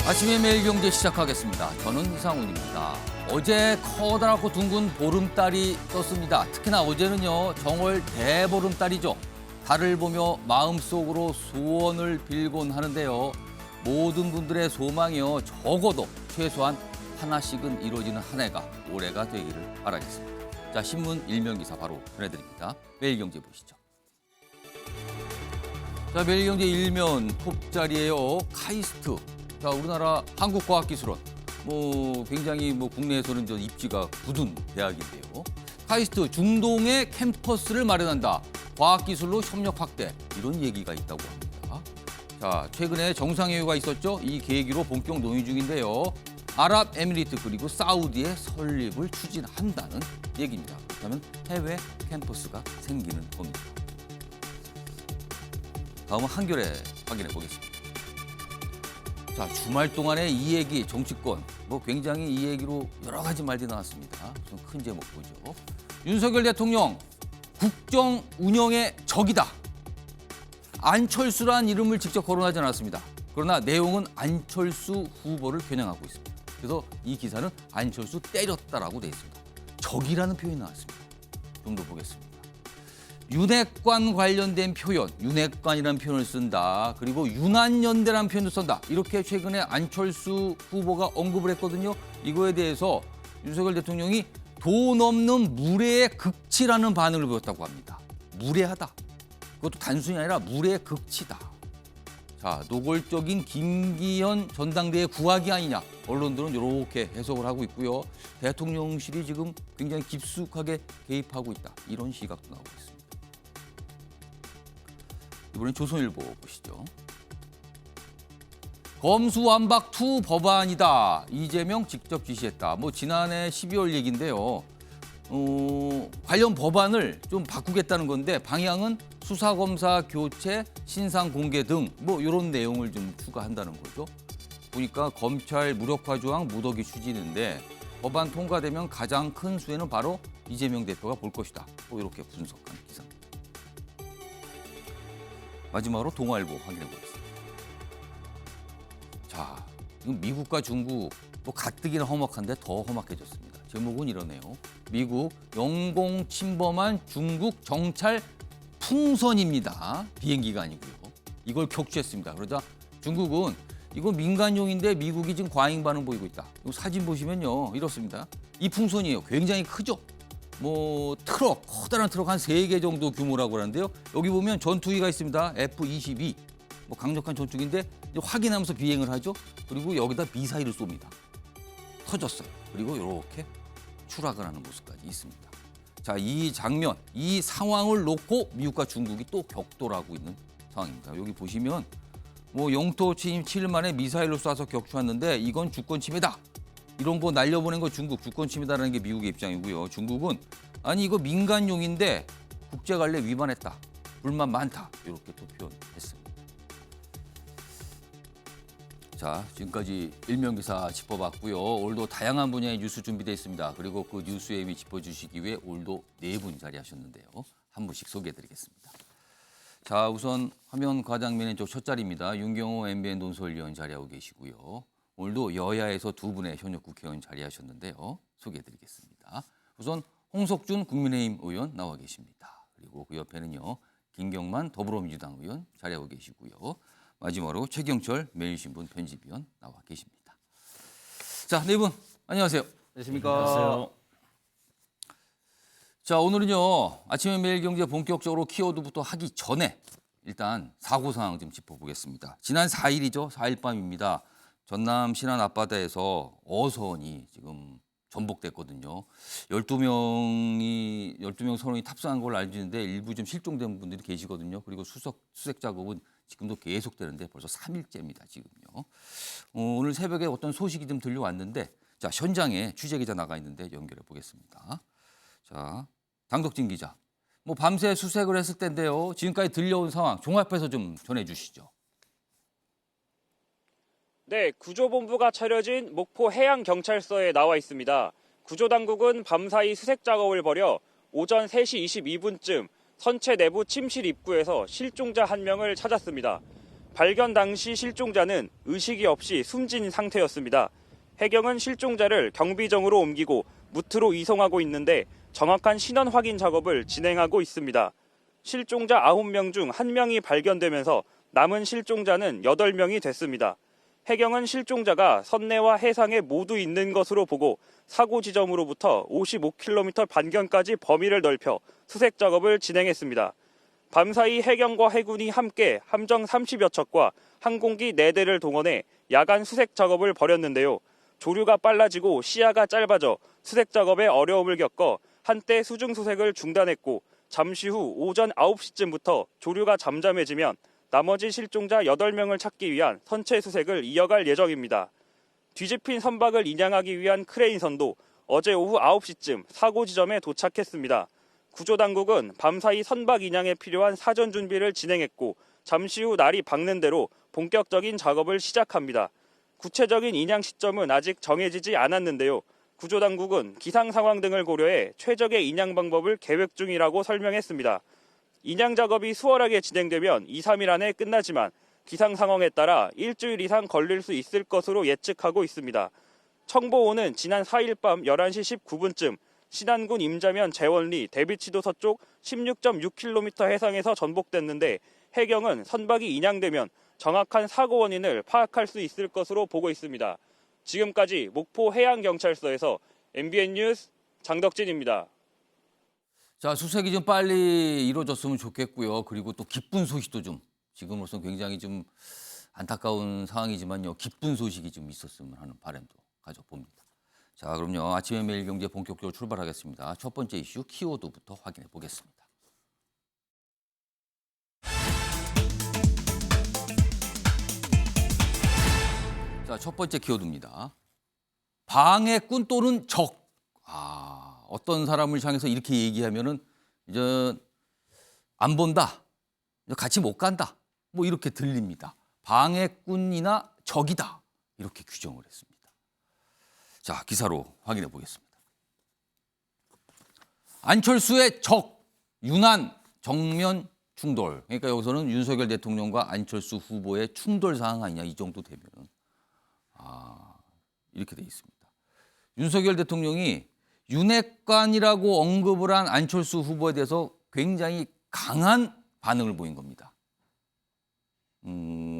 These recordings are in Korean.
아침에 매일경제 시작하겠습니다. 저는 이상훈입니다. 어제 커다랗고 둥근 보름달이 떴습니다. 특히나 어제는요, 정월 대보름달이죠. 달을 보며 마음속으로 소원을 빌곤 하는데요. 모든 분들의 소망이요, 적어도 최소한 하나씩은 이루어지는 한 해가 올해가 되기를 바라겠습니다. 자, 신문 일면기사 바로 전해드립니다. 매일경제 보시죠. 자, 매일경제 일면 톱자리예요. 카이스트. 자, 우리나라 한국과학기술원. 굉장히 국내에서는 입지가 굳은 대학인데요. 카이스트 중동에 캠퍼스를 마련한다. 과학기술로 협력 확대. 이런 얘기가 있다고 합니다. 자, 최근에 정상회의가 있었죠. 이 계기로 본격 논의 중인데요. 아랍에미리트 그리고 사우디의 설립을 추진한다는 얘기입니다. 그렇다면 해외 캠퍼스가 생기는 겁니다. 다음은 한겨레 확인해 보겠습니다. 자, 주말 동안에 이 얘기, 정치권, 굉장히 이 얘기로 여러 가지 말들이 나왔습니다. 좀 큰 제목 보죠. 윤석열 대통령, 국정 운영의 적이다. 안철수란 이름을 직접 거론하지 않았습니다. 그러나 내용은 안철수 후보를 겨냥하고 있습니다. 그래서 이 기사는 안철수 때렸다라고 돼 있습니다. 적이라는 표현이 나왔습니다. 좀 더 보겠습니다. 윤핵관 관련된 표현, 윤핵관이라는 표현을 쓴다. 그리고 윤한연대라는 표현도 쓴다. 이렇게 최근에 안철수 후보가 언급을 했거든요. 이거에 대해서 윤석열 대통령이 돈 없는 무례의 극치라는 반응을 보였다고 합니다. 무례하다. 그것도 단순히 아니라 무례의 극치다. 자, 노골적인 김기현 전당대회 구하기 아니냐. 언론들은 이렇게 해석을 하고 있고요. 대통령실이 지금 굉장히 깊숙하게 개입하고 있다. 이런 시각도 나오고 있습니다. 이번엔 조선일보 보시죠. 검수완박 투 법안이다. 이재명 직접 지시했다. 지난해 12월 얘기인데요. 관련 법안을 좀 바꾸겠다는 건데 방향은 수사검사 교체, 신상 공개 등 이런 내용을 좀 추가한다는 거죠. 보니까 검찰 무력화 조항 무더기 추진인데 법안 통과되면 가장 큰 수혜는 바로 이재명 대표가 볼 것이다. 이렇게 분석한 기사입니다. 마지막으로 동아일보 확인해 보겠습니다. 자, 지금 미국과 중국 가뜩이나 험악한데 더 험악해졌습니다. 제목은 이러네요. 미국 영공 침범한 중국 정찰 풍선입니다. 비행기가 아니고요. 이걸 격추했습니다. 그러자 중국은 이거 민간용인데 미국이 지금 과잉 반응 보이고 있다. 이 사진 보시면요. 이렇습니다. 이 풍선이에요. 굉장히 크죠. 커다란 트럭 한 3개 정도 규모라고 하는데요. 여기 보면 전투기가 있습니다. F-22. 강력한 전투기인데 이제 확인하면서 비행을 하죠. 그리고 여기다 미사일을 쏩니다. 터졌어요. 그리고 이렇게 추락을 하는 모습까지 있습니다. 자, 이 장면, 이 상황을 놓고 미국과 중국이 또 격돌하고 있는 상황입니다. 여기 보시면 영토 침입 7일 만에 미사일로 쏴서 격추했는데 이건 주권 침해다. 이런 거 날려보낸 거 중국 주권 침해다라는 게 미국의 입장이고요. 중국은 아니 이거 민간용인데 국제관례 위반했다. 불만 많다. 이렇게 또 표현했습니다. 자, 지금까지 일면기사 짚어봤고요. 오늘도 다양한 분야의 뉴스 준비되어 있습니다. 그리고 그 뉴스의 의미 짚어주시기 위해 오늘도 4분 자리하셨는데요. 한 분씩 소개해드리겠습니다. 자, 우선 화면 과장면의 첫 자리입니다. 윤경호 MBN 논설위원 자리하고 계시고요. 오늘도 여야에서 2분의 현역 국회의원 자리하셨는데요. 소개해드리겠습니다. 우선 홍석준 국민의힘 의원 나와 계십니다. 그리고 그 옆에는요. 김경만 더불어민주당 의원 자리하고 계시고요. 마지막으로 최경철 매일신문 편집위원 나와 계십니다. 자, 4분 안녕하세요. 안녕하십니까. 안녕하세요. 자, 오늘은요. 아침에 매일경제 본격적으로 키워드부터 하기 전에 일단 사고 상황 좀 짚어보겠습니다. 지난 4일이죠. 4일 밤입니다. 전남 신안 앞바다에서 어선이 지금 전복됐거든요. 12명 선원이 탑승한 걸로 알려지는데 일부 좀 실종된 분들이 계시거든요. 그리고 수색 작업은 지금도 계속되는데 벌써 3일째입니다. 지금요. 오늘 새벽에 어떤 소식이 좀 들려왔는데 자, 현장에 취재기자 나가 있는데 연결해 보겠습니다. 자, 장덕진 기자. 밤새 수색을 했을 텐데요. 지금까지 들려온 상황 종합해서 좀 전해주시죠. 네, 구조본부가 차려진 목포 해양경찰서에 나와 있습니다. 구조당국은 밤사이 수색 작업을 벌여 오전 3시 22분쯤 선체 내부 침실 입구에서 실종자 1명을 찾았습니다. 발견 당시 실종자는 의식이 없이 숨진 상태였습니다. 해경은 실종자를 경비정으로 옮기고 무트로 이송하고 있는데 정확한 신원 확인 작업을 진행하고 있습니다. 실종자 9명 중 1명이 발견되면서 남은 실종자는 8명이 됐습니다. 해경은 실종자가 선내와 해상에 모두 있는 것으로 보고 사고 지점으로부터 55km 반경까지 범위를 넓혀 수색 작업을 진행했습니다. 밤사이 해경과 해군이 함께 함정 30여 척과 항공기 4대를 동원해 야간 수색 작업을 벌였는데요. 조류가 빨라지고 시야가 짧아져 수색 작업에 어려움을 겪어 한때 수중 수색을 중단했고 잠시 후 오전 9시쯤부터 조류가 잠잠해지면 나머지 실종자 8명을 찾기 위한 선체 수색을 이어갈 예정입니다. 뒤집힌 선박을 인양하기 위한 크레인선도 어제 오후 9시쯤 사고 지점에 도착했습니다. 구조당국은 밤사이 선박 인양에 필요한 사전 준비를 진행했고 잠시 후 날이 밝는 대로 본격적인 작업을 시작합니다. 구체적인 인양 시점은 아직 정해지지 않았는데요. 구조당국은 기상 상황 등을 고려해 최적의 인양 방법을 계획 중이라고 설명했습니다. 인양 작업이 수월하게 진행되면 2, 3일 안에 끝나지만 기상 상황에 따라 일주일 이상 걸릴 수 있을 것으로 예측하고 있습니다. 청보호는 지난 4일 밤 11시 19분쯤 신안군 임자면 재원리 대비치도 서쪽 16.6km 해상에서 전복됐는데 해경은 선박이 인양되면 정확한 사고 원인을 파악할 수 있을 것으로 보고 있습니다. 지금까지 목포 해양경찰서에서 MBN 뉴스 장덕진입니다. 자, 수색이 좀 빨리 이루어졌으면 좋겠고요. 그리고 또 기쁜 소식도 좀 지금으로서 굉장히 좀 안타까운 상황이지만요. 기쁜 소식이 좀 있었으면 하는 바람도 가져봅니다. 자, 그럼요. 아침에 매일 경제 본격적으로 출발하겠습니다. 첫 번째 이슈 키워드부터 확인해 보겠습니다. 자, 첫 번째 키워드입니다. 방해꾼 또는 적. 어떤 사람을 향해서 이렇게 얘기하면은 이제 안 본다, 같이 못 간다, 뭐 이렇게 들립니다. 방해꾼이나 적이다 이렇게 규정을 했습니다. 자, 기사로 확인해 보겠습니다. 안철수의 적, 윤한 정면 충돌. 그러니까 여기서는 윤석열 대통령과 안철수 후보의 충돌 사항 아니냐 이 정도 되면은 이렇게 돼 있습니다. 윤석열 대통령이 윤핵관이라고 언급을 한 안철수 후보에 대해서 굉장히 강한 반응을 보인 겁니다.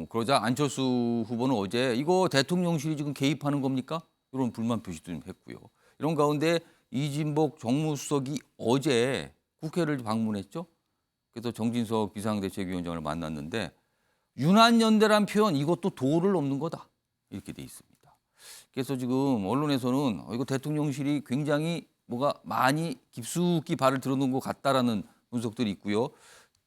그러자 안철수 후보는 어제 이거 대통령실이 지금 개입하는 겁니까? 이런 불만 표시도 좀 했고요. 이런 가운데 이진복 정무수석이 어제 국회를 방문했죠. 그래서 정진석 비상대책위원장을 만났는데 윤한연대란 표현 이것도 도를 넘는 거다 이렇게 돼 있습니다. 그래서 지금 언론에서는 이거 대통령실이 굉장히 뭐가 많이 깊숙이 발을 들어놓은 것 같다라는 분석들이 있고요.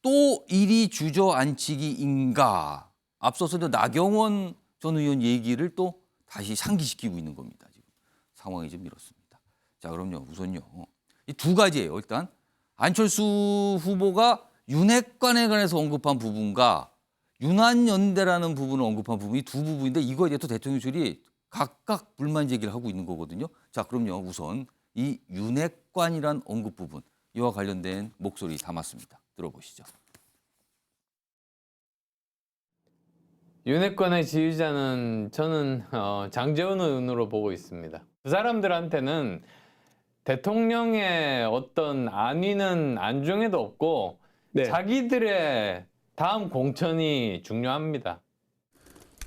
또 이리 주저앉히기인가. 앞서서 나경원 전 의원 얘기를 또 다시 상기시키고 있는 겁니다. 지금 상황이 좀 이렇습니다. 자, 그럼요. 우선요. 이 두 가지예요. 일단 안철수 후보가 윤핵관에 관해서 언급한 부분과 윤한연대라는 부분을 언급한 부분이 두 부분인데 이거에 대해서 대통령실이 각각 불만 제기를 하고 있는 거거든요. 자, 그럼요. 우선 이 윤핵관이란 언급 부분 이와 관련된 목소리 담았습니다. 들어보시죠. 윤핵관의 지휘자는 저는 장제원 의원으로 보고 있습니다. 그 사람들한테는 대통령의 어떤 안위는 안중에도 없고 자기들의 다음 공천이 중요합니다.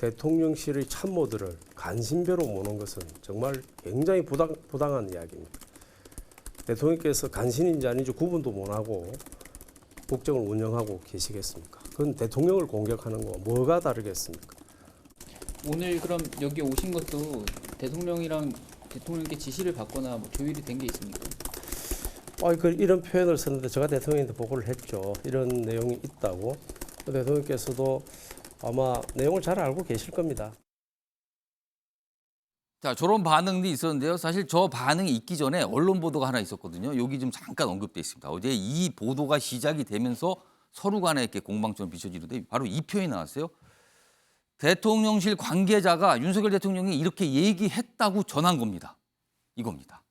대통령실의 참모들을 간신배로 모는 것은 정말 굉장히 부당한 이야기입니다. 대통령께서 간신인지 아닌지 구분도 못하고 국정을 운영하고 계시겠습니까? 그건 대통령을 공격하는 거와 뭐가 다르겠습니까? 오늘 그럼 여기 오신 것도 대통령이랑 대통령께 지시를 받거나 뭐 조율이 된 게 있습니까? 이런 표현을 썼는데 제가 대통령한테 보고를 했죠. 이런 내용이 있다고. 대통령께서도 아마 내용을 잘 알고 계실 겁니다. 자, 저런 반응이 있었는데요. 사실 저 반응이 있기 전에 언론 보도가 하나 있었거든요. 여기 좀 잠깐 언급돼 있습니다. 어제 이 보도가 시작이 되면서 서로 간에 이렇게 공방처럼 비춰지는데 바로 이 표현이 나왔어요. 대통령실 관계자가 윤석열 대통령이 이렇게 얘기했다고 전한 겁니다. 이겁니다.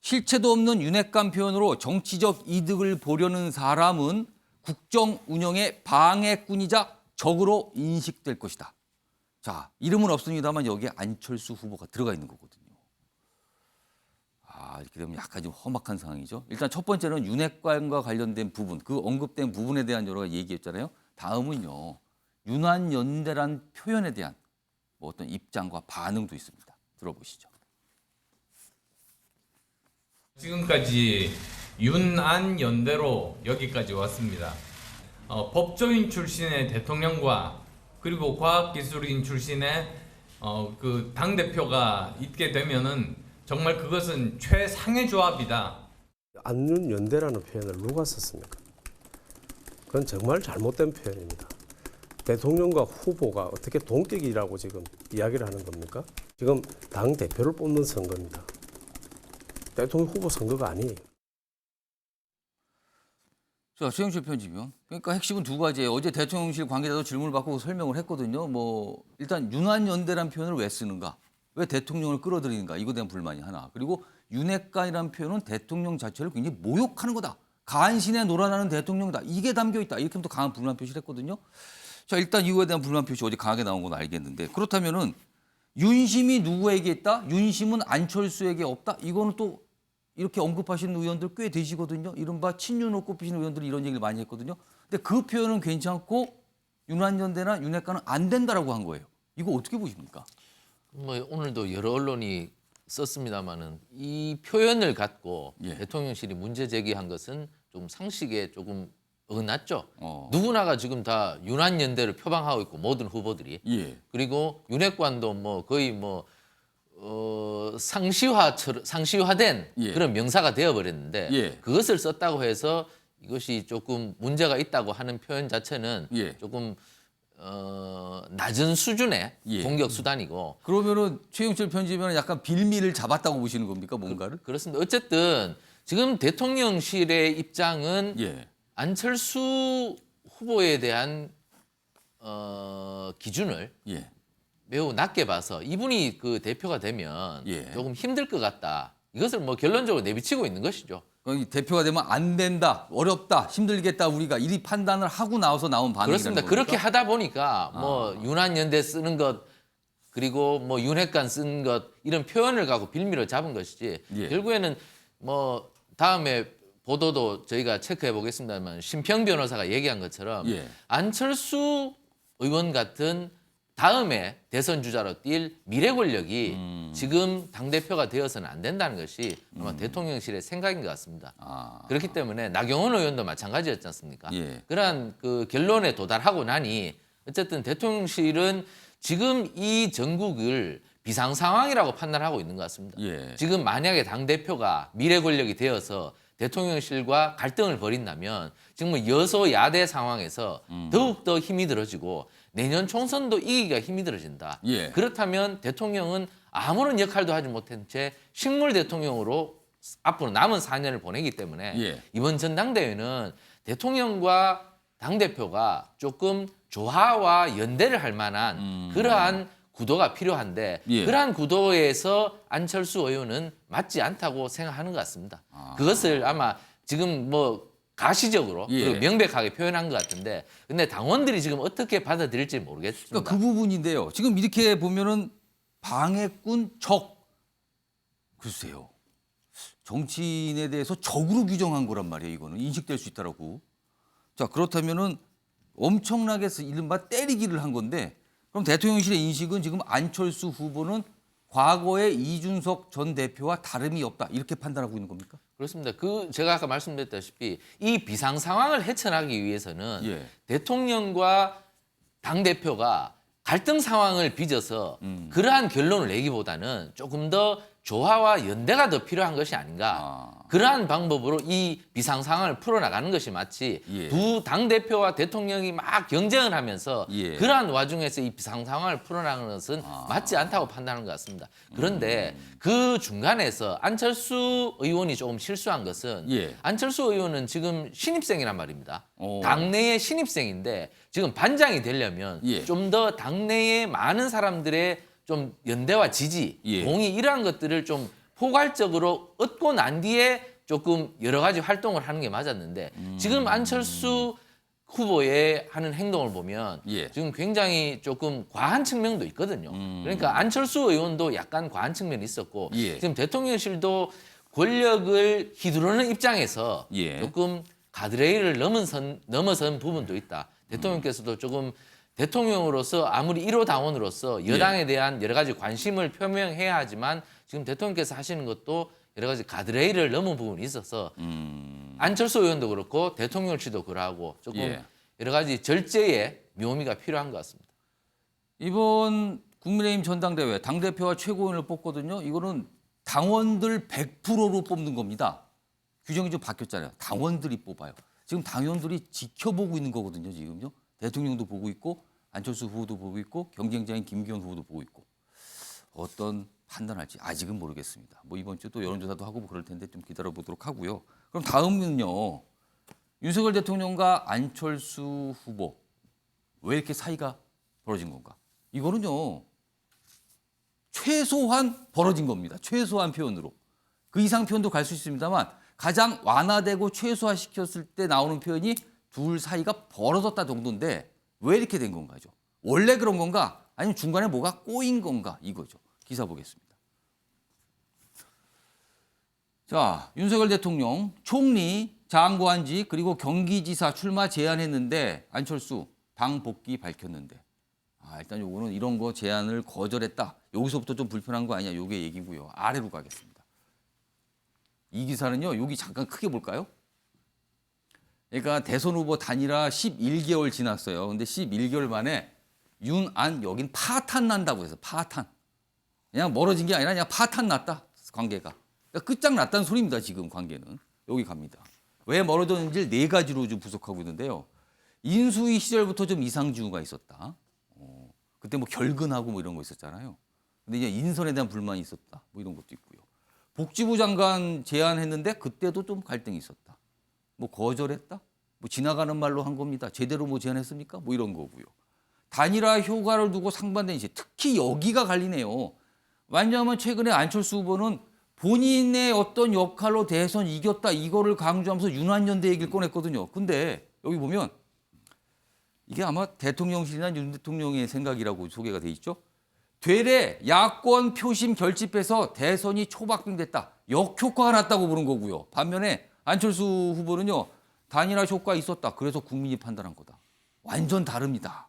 실체도 없는 윤핵관 표현으로 정치적 이득을 보려는 사람은 국정 운영의 방해꾼이자 적으로 인식될 것이다. 자, 이름은 없습니다만 여기에 안철수 후보가 들어가 있는 거거든요. 이렇게 되면 약간 좀 험악한 상황이죠. 일단 첫 번째는 윤핵관과 관련된 부분, 그 언급된 부분에 대한 여러 가지 얘기했잖아요. 다음은요, 윤한연대란 표현에 대한 뭐 어떤 입장과 반응도 있습니다. 들어보시죠. 지금까지 윤안연대로 여기까지 왔습니다. 법조인 출신의 대통령과 그리고 과학기술인 출신의 그 당대표가 있게 되면은 정말 그것은 최상의 조합이다. 안윤연대라는 표현을 누가 썼습니까? 그건 정말 잘못된 표현입니다. 대통령과 후보가 어떻게 동격이라고 지금 이야기를 하는 겁니까? 지금 당 대표를 뽑는 선거입니다. 대통령 후보 선거가 아니에요. 자, 최영실 편집위원. 그러니까 핵심은 두 가지예요. 어제 대통령실 관계자도 질문을 받고 설명을 했거든요. 뭐 일단 윤한연대란 표현을 왜 쓰는가? 왜 대통령을 끌어들이는가? 이거에 대한 불만이 하나. 그리고 윤핵관이라는 표현은 대통령 자체를 굉장히 모욕하는 거다. 간신에 놀아나는 대통령이다. 이게 담겨 있다. 이렇게 또 강한 불만 표시를 했거든요. 자, 일단 이거에 대한 불만 표시 어제 강하게 나온 건 알겠는데 그렇다면은 윤심이 누구에게 있다? 윤심은 안철수에게 없다? 이거는 또 이렇게 언급하시는 의원들 꽤 되시거든요. 이른바 친윤으로 꼽히시는 의원들이 이런 얘기를 많이 했거든요. 근데 그 표현은 괜찮고 윤한연대나 윤핵관은 안 된다라고 한 거예요. 이거 어떻게 보십니까? 뭐 오늘도 여러 언론이 썼습니다마는 이 표현을 갖고 예. 대통령실이 문제 제기한 것은 좀 상식에 조금 어긋났죠. 어. 누구나가 지금 다 윤한연대를 표방하고 있고 모든 후보들이 예. 그리고 윤핵관도 뭐 거의 뭐 상시화된 예. 그런 명사가 되어버렸는데 예. 그것을 썼다고 해서 이것이 조금 문제가 있다고 하는 표현 자체는 예. 조금 낮은 수준의 예. 공격 수단이고 그러면은 최영철 편집위원은 약간 빌미를 잡았다고 보시는 겁니까, 뭔가를? 그렇습니다. 어쨌든 지금 대통령실의 입장은 예. 안철수 후보에 대한 기준을 예. 매우 낮게 봐서 이분이 그 대표가 되면 예. 조금 힘들 것 같다. 이것을 뭐 결론적으로 내비치고 있는 것이죠. 그러니까 대표가 되면 안 된다, 어렵다, 힘들겠다 우리가 이 판단을 하고 나와서 나온 반응이라는 그렇습니다. 겁니까? 그렇게 하다 보니까 뭐 윤한연대 쓰는 것 그리고 뭐 윤핵관 쓰는 것 이런 표현을 갖고 빌미로 잡은 것이지 예. 결국에는 뭐 다음에 보도도 저희가 체크해 보겠습니다만 심평 변호사가 얘기한 것처럼 예. 안철수 의원 같은 다음에 대선 주자로 뛸 미래 권력이 지금 당대표가 되어서는 안 된다는 것이 아마 대통령실의 생각인 것 같습니다. 아. 그렇기 때문에 나경원 의원도 마찬가지였지 않습니까? 예. 그러한 그 결론에 도달하고 나니 어쨌든 대통령실은 지금 이 전국을 비상 상황이라고 판단하고 있는 것 같습니다. 예. 지금 만약에 당대표가 미래 권력이 되어서 대통령실과 갈등을 벌인다면 지금 뭐 여소야대 상황에서 더욱더 힘이 들어지고 내년 총선도 이기기가 힘이 들어진다. 예. 그렇다면 대통령은 아무런 역할도 하지 못한 채 식물 대통령으로 앞으로 남은 4년을 보내기 때문에 예. 이번 전당대회는 대통령과 당대표가 조금 조화와 연대를 할 만한 그러한 구도가 필요한데 예. 그러한 구도에서 안철수 의원은 맞지 않다고 생각하는 것 같습니다. 그것을 아마 지금 뭐 가시적으로 예. 그리고 명백하게 표현한 것 같은데 근데 당원들이 지금 어떻게 받아들일지 모르겠습니다. 그러니까 그 부분인데요. 지금 이렇게 보면은 방해꾼 적 글쎄요. 정치인에 대해서 적으로 규정한 거란 말이에요. 이거는 인식될 수 있다라고. 자, 그렇다면은 엄청나게 이른바 때리기를 한 건데 그럼 대통령실의 인식은 지금 안철수 후보는 과거의 이준석 전 대표와 다름이 없다 이렇게 판단하고 있는 겁니까? 그렇습니다. 그 제가 아까 말씀드렸다시피 이 비상 상황을 헤쳐나가기 위해서는 예. 대통령과 당 대표가 갈등 상황을 빚어서 그러한 결론을 내기보다는 조금 더 조화와 연대가 더 필요한 것이 아닌가. 그러한 방법으로 이 비상 상황을 풀어나가는 것이 마치 예. 두 당 대표와 대통령이 막 경쟁을 하면서 예. 그러한 와중에서 이 비상 상황을 풀어나가는 것은 맞지 않다고 판단하는 것 같습니다. 그런데 그 중간에서 안철수 의원이 조금 실수한 것은 예. 안철수 의원은 지금 신입생이란 말입니다. 오. 당내의 신입생인데 지금 반장이 되려면 예. 좀 더 당내의 많은 사람들의 좀 연대와 지지, 예. 동의 이러한 것들을 좀 포괄적으로 얻고 난 뒤에 조금 여러 가지 활동을 하는 게 맞았는데 지금 안철수 후보의 하는 행동을 보면 예. 지금 굉장히 조금 과한 측면도 있거든요. 그러니까 안철수 의원도 약간 과한 측면이 있었고 예. 지금 대통령실도 권력을 휘두르는 입장에서 예. 조금 가드레일을 넘어선 부분도 있다. 대통령께서도 조금 대통령으로서 아무리 1호 당원으로서 여당에 대한 여러 가지 관심을 표명해야 하지만 지금 대통령께서 하시는 것도 여러 가지 가드레일을 넘은 부분이 있어서 안철수 의원도 그렇고 대통령실도 그러하고 조금 예. 여러 가지 절제의 묘미가 필요한 것 같습니다. 이번 국민의힘 전당대회 당대표와 최고위원을 뽑거든요. 이거는 당원들 100%로 뽑는 겁니다. 규정이 좀 바뀌었잖아요. 당원들이 뽑아요. 지금 당원들이 지켜보고 있는 거거든요. 지금요. 대통령도 보고 있고 안철수 후보도 보고 있고 경쟁자인 김기현 후보도 보고 있고 어떤 판단할지 아직은 모르겠습니다. 뭐 이번 주 또 여론조사도 하고 뭐 그럴 텐데 좀 기다려 보도록 하고요. 그럼 다음은요. 윤석열 대통령과 안철수 후보 왜 이렇게 사이가 벌어진 건가? 이거는요. 최소한 벌어진 겁니다. 최소한 표현으로. 그 이상 표현도 갈 수 있습니다만 가장 완화되고 최소화시켰을 때 나오는 표현이 둘 사이가 벌어졌다 정도인데 왜 이렇게 된 건가죠? 원래 그런 건가? 아니면 중간에 뭐가 꼬인 건가? 이거죠. 기사 보겠습니다. 자, 윤석열 대통령 총리, 장관직 그리고 경기지사 출마 제안했는데 안철수 당 복귀 밝혔는데 일단 요거는 이런 거 제안을 거절했다. 여기서부터 좀 불편한 거 아니냐. 요게 얘기고요. 아래로 가겠습니다. 이 기사는요. 여기 잠깐 크게 볼까요? 그러니까 대선 후보 단일화 11개월 지났어요. 근데 11개월 만에 윤안 여긴 파탄 난다고 해서 파탄. 그냥 멀어진 게 아니라 그냥 파탄 났다. 관계가. 그러니까 끝장났다는 소리입니다. 지금 관계는. 여기 갑니다. 왜 멀어졌는지 네 가지로 좀 분석하고 있는데요. 인수위 시절부터 좀 이상징후가 있었다. 그때 뭐 결근하고 뭐 이런 거 있었잖아요. 근데 이제 인선에 대한 불만이 있었다. 뭐 이런 것도 있고요. 복지부 장관 제안했는데 그때도 좀 갈등이 있었다. 뭐 거절했다? 뭐 지나가는 말로 한 겁니다. 제대로 뭐 제안했습니까? 뭐 이런 거고요. 단일화 효과를 두고 상반된 이제 특히 여기가 갈리네요. 왜냐하면 최근에 안철수 후보는 본인의 어떤 역할로 대선 이겼다 이거를 강조하면서 윤한연대 얘기를 꺼냈거든요. 근데 여기 보면 이게 아마 대통령실이나 윤 대통령의 생각이라고 소개가 돼 있죠. 되레 야권 표심 결집해서 대선이 초박빙됐다. 역효과가 났다고 보는 거고요. 반면에 안철수 후보는요. 단일화 효과 있었다. 그래서 국민이 판단한 거다. 완전 다릅니다.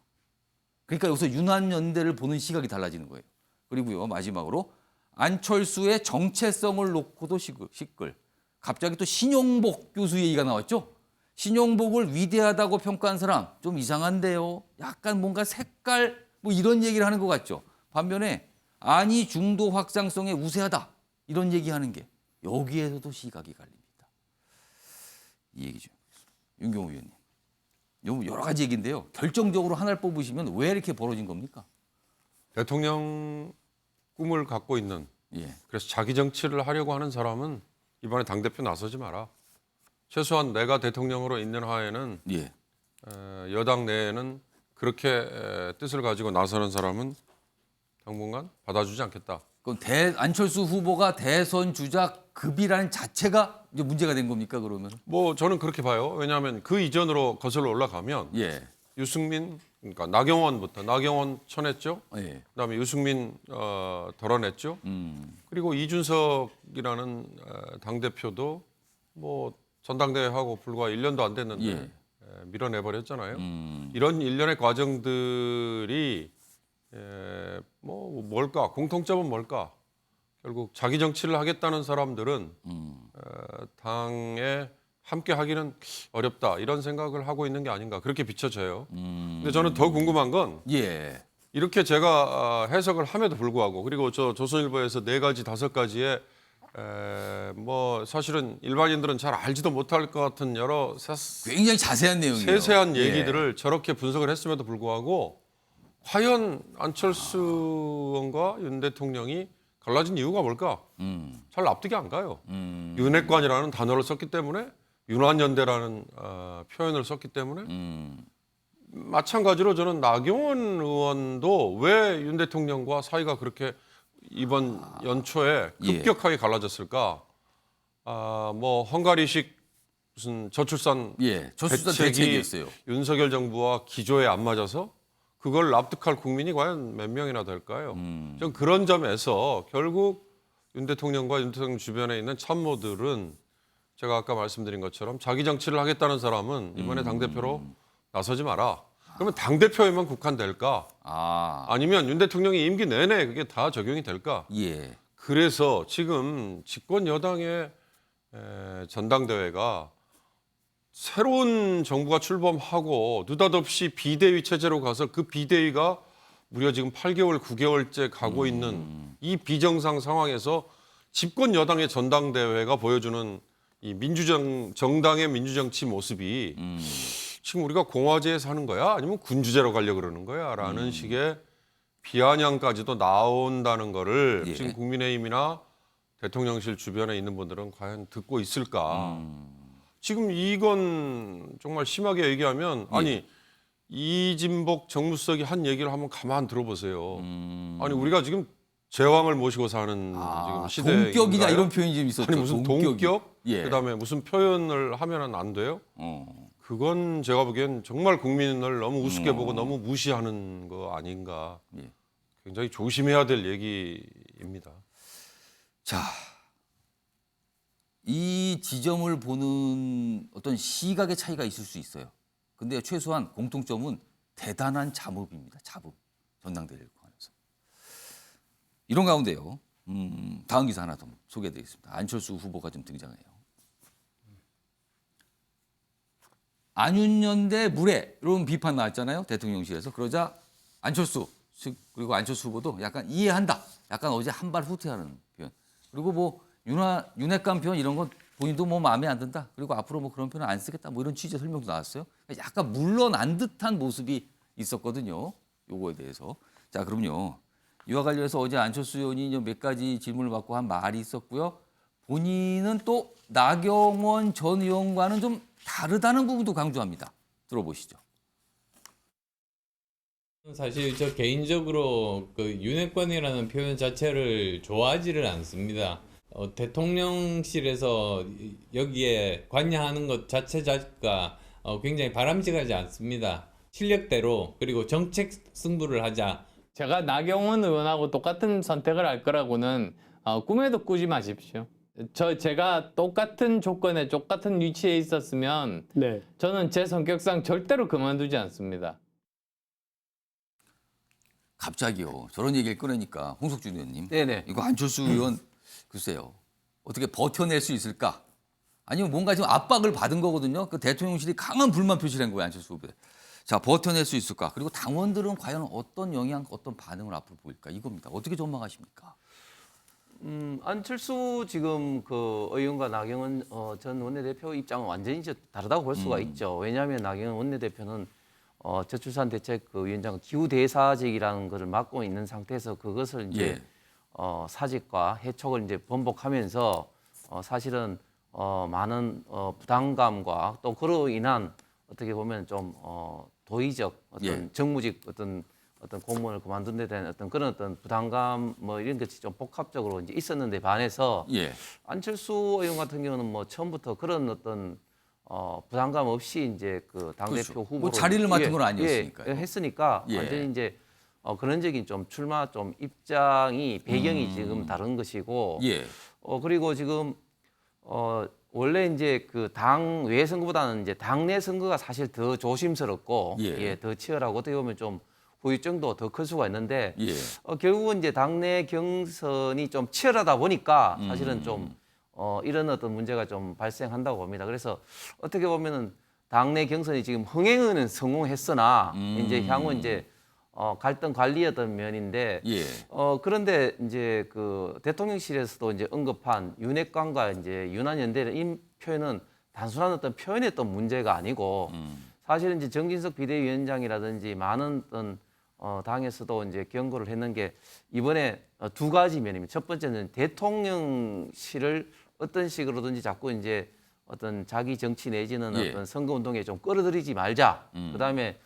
그러니까 여기서 윤한연대를 보는 시각이 달라지는 거예요. 그리고요. 마지막으로 안철수의 정체성을 놓고도 시끌. 갑자기 또 신용복 교수 얘기가 나왔죠. 신용복을 위대하다고 평가한 사람 좀 이상한데요. 약간 뭔가 색깔 뭐 이런 얘기를 하는 것 같죠. 반면에 안이 중도 확장성에 우세하다. 이런 얘기하는 게 여기에서도 시각이 갈립니다. 이 얘기죠. 윤경호 의원님. 여러 가지 얘기인데요. 결정적으로 하나를 뽑으시면 왜 이렇게 벌어진 겁니까? 대통령 꿈을 갖고 있는 예. 그래서 자기 정치를 하려고 하는 사람은 이번에 당대표 나서지 마라. 최소한 내가 대통령으로 있는 하에는 예. 여당 내에는 그렇게 뜻을 가지고 나서는 사람은 당분간 받아주지 않겠다. 그럼 안철수 후보가 대선 주자 급이라는 자체가 이제 문제가 된 겁니까 그러면? 뭐 저는 그렇게 봐요. 왜냐하면 그 이전으로 거슬러 올라가면 예. 유승민 그러니까 나경원 쳐냈죠. 예. 그다음에 유승민 덜어냈죠. 그리고 이준석이라는 당 대표도 뭐 전당대회하고 불과 1년도 안 됐는데 예. 밀어내버렸잖아요. 이런 일련의 과정들이 뭐 뭘까? 공통점은 뭘까? 결국 자기 정치를 하겠다는 사람들은 당에 함께 하기는 어렵다 이런 생각을 하고 있는 게 아닌가 그렇게 비춰져요. 근데 저는 더 궁금한 건 예. 이렇게 제가 해석을 함에도 불구하고 그리고 저 조선일보에서 4가지 5가지의 뭐 사실은 일반인들은 잘 알지도 못할 것 같은 여러 굉장히 자세한 내용이에요. 세세한 예. 얘기들을 저렇게 분석을 했음에도 불구하고 과연 안철수 의원과 윤 대통령이 갈라진 이유가 뭘까? 잘 납득이 안 가요. 윤핵관이라는 단어를 썼기 때문에 윤한연대라는 표현을 썼기 때문에 마찬가지로 저는 나경원 의원도 왜 윤 대통령과 사이가 그렇게 이번 연초에 급격하게 갈라졌을까? 뭐 헝가리식 무슨 저출산 예, 저출산 대책이 대책이었어요. 윤석열 정부와 기조에 안 맞아서 그걸 납득할 국민이 과연 몇 명이나 될까요? 좀 그런 점에서 결국 윤 대통령과 윤 대통령 주변에 있는 참모들은 제가 아까 말씀드린 것처럼 자기 정치를 하겠다는 사람은 이번에 당대표로 나서지 마라. 그러면 당대표에만 국한될까? 아니면 윤 대통령이 임기 내내 그게 다 적용이 될까? 예. 그래서 지금 집권 여당의 전당대회가 새로운 정부가 출범하고 느닷없이 비대위 체제로 가서 그 비대위가 무려 지금 8개월, 9개월째 가고 있는 이 비정상 상황에서 집권 여당의 전당대회가 보여주는 이 정당의 민주정치 모습이 지금 우리가 공화제에 사는 거야? 아니면 군주제로 가려고 그러는 거야? 라는 식의 비아냥까지도 나온다는 거를 예. 지금 국민의힘이나 대통령실 주변에 있는 분들은 과연 듣고 있을까? 지금 이건 정말 심하게 얘기하면 아니 이진복 정무수석이 한 얘기를 한번 가만 들어보세요. 아니 우리가 지금 제왕을 모시고 사는 지금 시대인가요? 동격이냐 이런 표현이 좀 있었죠. 아니 무슨 동격이. 동격? 예. 그다음에 무슨 표현을 하면은 안 돼요? 그건 제가 보기엔 정말 국민을 너무 우습게 보고 너무 무시하는 거 아닌가. 예. 굉장히 조심해야 될 얘기입니다. 자, 이 지점을 보는 어떤 시각의 차이가 있을 수 있어요. 근데 최소한 공통점은 대단한 자업입니다. 자업. 전당대회를 하면서. 이런 가운데요. 다음 기사 하나 더 소개해드리겠습니다. 안철수 후보가 좀 등장해요. 안윤연대 무례 이런 비판 나왔잖아요. 대통령실에서. 그러자 안철수 그리고 안철수 후보도 약간 이해한다. 약간 어제 한 발 후퇴하는 표현. 그리고 뭐 윤핵관 표현 이런 건 본인도 뭐 마음에 안 든다. 그리고 앞으로 뭐 그런 표현 안 쓰겠다. 뭐 이런 취지의 설명도 나왔어요. 약간 물러난 듯한 모습이 있었거든요. 요거에 대해서. 자, 그럼요. 이와 관련해서 어제 안철수 의원이 몇 가지 질문을 받고 한 말이 있었고요. 본인은 또 나경원 전 의원과는 좀 다르다는 부분도 강조합니다. 들어보시죠. 사실 저 개인적으로 그 윤핵관이라는 표현 자체를 좋아하지를 않습니다. 대통령실에서 여기에 관여하는 것 자체가 굉장히 바람직하지 않습니다. 실력대로 그리고 정책 승부를 하자. 제가 나경원 의원하고 똑같은 선택을 할 거라고는 꿈에도 꾸지 마십시오. 제가 똑같은 조건에 똑같은 위치에 있었으면 네. 저는 제 성격상 절대로 그만두지 않습니다. 갑자기요. 저런 얘기를 꺼내니까 홍석준 의원님. 네네. 이거 안철수 의원 글쎄요. 어떻게 버텨낼 수 있을까? 아니면 뭔가 지금 압박을 받은 거거든요. 그 대통령실이 강한 불만 표시를 한 거예요. 안철수 후보에. 자, 버텨낼 수 있을까? 그리고 당원들은 과연 어떤 영향, 어떤 반응을 앞으로 보일까? 이겁니다. 어떻게 전망하십니까? 안철수 지금 그 의원과 나경원 전 원내대표 입장은 완전히 다르다고 볼 수가 있죠. 왜냐하면 나경원 원내대표는 저출산 대책 그 위원장 기후 대사직이라는 것을 맡고 있는 상태에서 그것을 이제 예. 사직과 해촉을 이제 번복하면서 사실은 많은 부담감과 또 그로 인한 어떻게 보면 좀 도의적 어떤 예. 정무직 어떤 공무원을 그만둔 데 대한 어떤 그런 어떤 부담감 뭐 이런 것이 좀 복합적으로 이제 있었는데 반해서 예. 안철수 의원 같은 경우는 뭐 처음부터 그런 어떤 부담감 없이 이제 그 당대표 그렇죠. 후보로 뭐 자리를 맡은 건 아니었으니까요. 했으니까 예. 완전히 이제 그런적인 좀 출마 좀 입장이 배경이 지금 다른 것이고 예. 그리고 지금 원래 이제 그 당 외 선거보다는 이제 당내 선거가 사실 더 조심스럽고 예. 더 치열하고 어떻게 보면 좀 후유증도 더 클 수가 있는데 예. 결국은 이제 당내 경선이 좀 치열하다 보니까 사실은 좀 이런 어떤 문제가 좀 발생한다고 봅니다. 그래서 어떻게 보면은 당내 경선이 지금 흥행은 성공했으나 이제 향후 이제 갈등 관리였던 면인데 예. 그런데 이제 그 대통령실에서도 이제 언급한 윤핵관과 이제 윤한연대의 이 표현은 단순한 어떤 표현의 어떤 문제가 아니고 사실은 이제 정진석 비대위원장이라든지 많은 어떤 당에서도 이제 경고를 했는 게 이번에 두 가지 면입니다. 첫 번째는 대통령실을 어떤 식으로든지 자꾸 이제 어떤 자기 정치 내지는 예. 어떤 선거 운동에 좀 끌어들이지 말자. 그다음에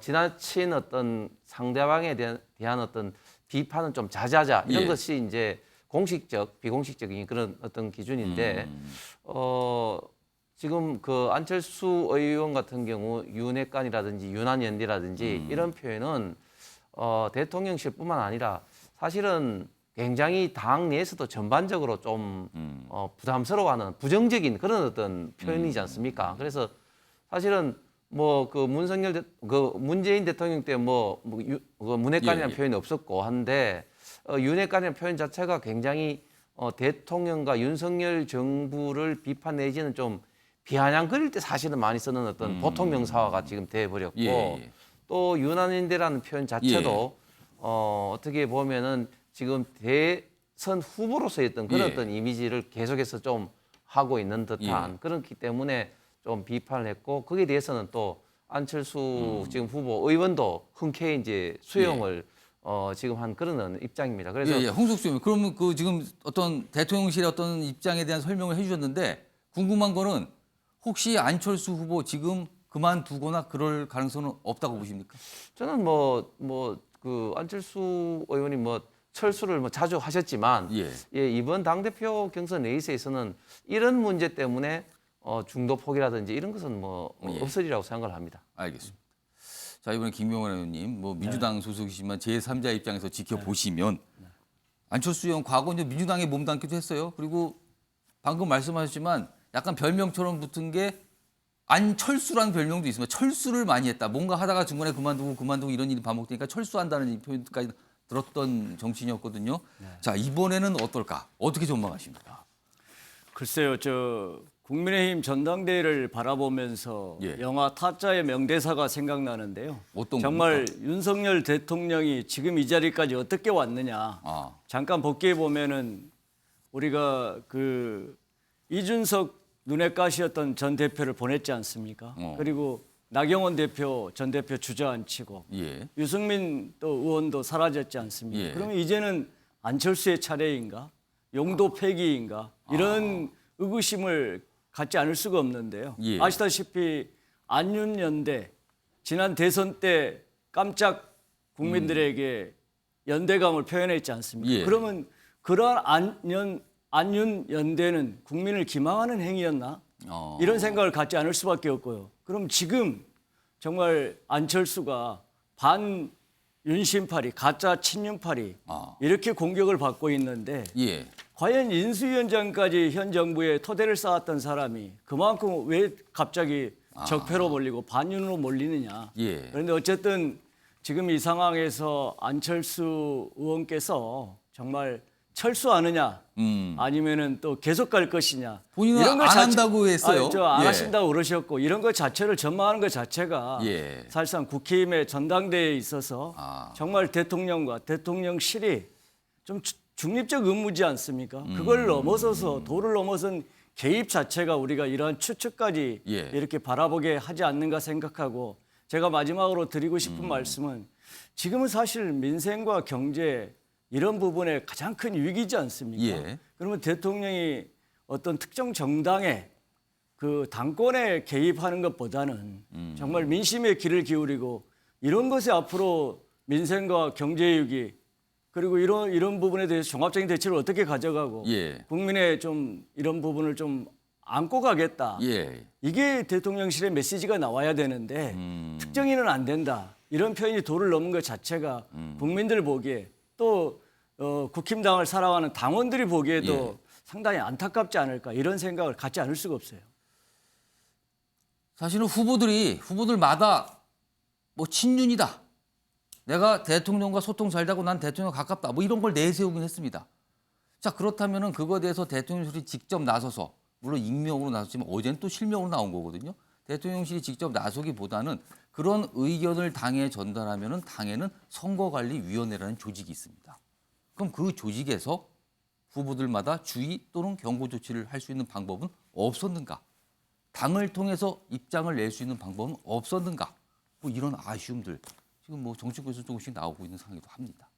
지나친 어떤 상대방에 대한 어떤 비판은 좀 자제하자. 이런 예. 것이 이제 공식적, 비공식적인 그런 어떤 기준인데 지금 그 안철수 의원 같은 경우 윤핵관이라든지 유난연대라든지 이런 표현은 대통령실뿐만 아니라 사실은 굉장히 당 내에서도 전반적으로 좀 부담스러워하는 부정적인 그런 어떤 표현이지 않습니까? 그래서 사실은 뭐 그 문재인 대통령 때 문핵관이라는 표현이 없었고 한데 윤핵관이라는 표현 자체가 굉장히 대통령과 윤석열 정부를 비판 내지는 좀 비아냥거릴 때 사실은 많이 쓰는 어떤 보통 명사화가 지금 돼버렸고 예. 또 유난인대라는 표현 자체도 어떻게 보면은 지금 대선 후보로서의 어떤 그런 예. 어떤 이미지를 계속해서 좀 하고 있는 듯한 그렇기 때문에 좀 비판을 했고 거기에 대해서는 또 안철수 지금 후보 의원도 흔쾌히 이제 수용을 지금 한 그런 입장입니다. 그래서 예. 홍석수 의원, 그러면 그 지금 어떤 대통령실의 어떤 입장에 대한 설명을 해주셨는데 궁금한 거는 혹시 안철수 후보 지금 그만두거나 그럴 가능성은 없다고 보십니까? 저는 그 안철수 의원이 철수를 자주 하셨지만 예. 이번 당대표 경선 레이스에서는 이런 문제 때문에 중도 포기라든지 이런 것은 없으리라고 생각을 합니다. 알겠습니다. 자, 이번에 김명환 의원님, 민주당 소속이시지만 제3자 입장에서 지켜보시면 안철수 의원 과거 이제 민주당에 몸담기도 했어요. 그리고 방금 말씀하셨지만 약간 별명처럼 붙은 게 안철수라는 별명도 있습니다. 철수를 많이 했다. 뭔가 하다가 중간에 그만두고 이런 일이 반복되니까 철수한다는 이 표현까지 들었던 정치인이었거든요. 자, 이번에는 어떨까? 어떻게 전망하십니까? 글쎄요, 국민의힘 전당대회를 바라보면서 예. 영화 타짜의 명대사가 생각나는데요. 어떤 정말 겁니까? 윤석열 대통령이 지금 이 자리까지 어떻게 왔느냐. 잠깐 복귀해 보면은 우리가 그 이준석 눈에 가시였던 전 대표를 보냈지 않습니까? 그리고 나경원 대표 전 대표 주저앉히고 예. 유승민 또 의원도 사라졌지 않습니까? 예. 그러면 이제는 안철수의 차례인가? 용도 폐기인가? 이런 의구심을 갖지 않을 수가 없는데요. 예. 아시다시피 안윤연대 지난 대선 때 깜짝 국민들에게 연대감을 표현했지 않습니까? 예. 그러면 그러한 안윤연대는 국민을 기망하는 행위였나? 이런 생각을 갖지 않을 수밖에 없고요. 그럼 지금 정말 안철수가 반 윤심파리, 가짜 친윤파리 이렇게 공격을 받고 있는데 예. 과연 인수위원장까지 현 정부에 토대를 쌓았던 사람이 그만큼 왜 갑자기 적폐로 몰리고 반윤으로 몰리느냐. 예. 그런데 어쨌든 지금 이 상황에서 안철수 의원께서 정말 철수하느냐 아니면은 또 계속 갈 것이냐. 본인은 안 한다고 했어요. 안 예. 하신다고 그러셨고 이런 것 자체를 전망하는 것 자체가 예. 사실상 국힘의 전당대회에 있어서 정말 대통령과 대통령실이 좀 중립적 의무지 않습니까? 그걸 넘어서서 도를 넘어선 개입 자체가 우리가 이러한 추측까지 예. 이렇게 바라보게 하지 않는가 생각하고 제가 마지막으로 드리고 싶은 말씀은 지금은 사실 민생과 경제 이런 부분에 가장 큰 위기지 않습니까? 예. 그러면 대통령이 어떤 특정 정당의 그 당권에 개입하는 것보다는 정말 민심의 귀를 기울이고 이런 것에 앞으로 민생과 경제 위기 그리고 이런 부분에 대해서 종합적인 대책을 어떻게 가져가고 예. 국민의 좀 이런 부분을 좀 안고 가겠다. 예. 이게 대통령실의 메시지가 나와야 되는데 특정인은 안 된다. 이런 표현이 도를 넘은 것 자체가 국민들 보기에 또 국힘당을 살아가는 당원들이 보기에도 예. 상당히 안타깝지 않을까 이런 생각을 갖지 않을 수가 없어요. 사실은 후보들마다 친윤이다. 내가 대통령과 소통 잘 되고 난 대통령 가깝다. 이런 걸 내세우긴 했습니다. 자, 그렇다면은 그거에 대해서 대통령실이 직접 나서서 물론 익명으로 나섰지만 어제는 또 실명으로 나온 거거든요. 대통령실이 직접 나서기보다는 그런 의견을 당에 전달하면은 당에는 선거관리위원회라는 조직이 있습니다. 그럼 그 조직에서 후보들마다 주의 또는 경고 조치를 할 수 있는 방법은 없었는가? 당을 통해서 입장을 낼 수 있는 방법은 없었는가? 이런 아쉬움들 지금 정치권에서 조금씩 나오고 있는 상황이기도 합니다.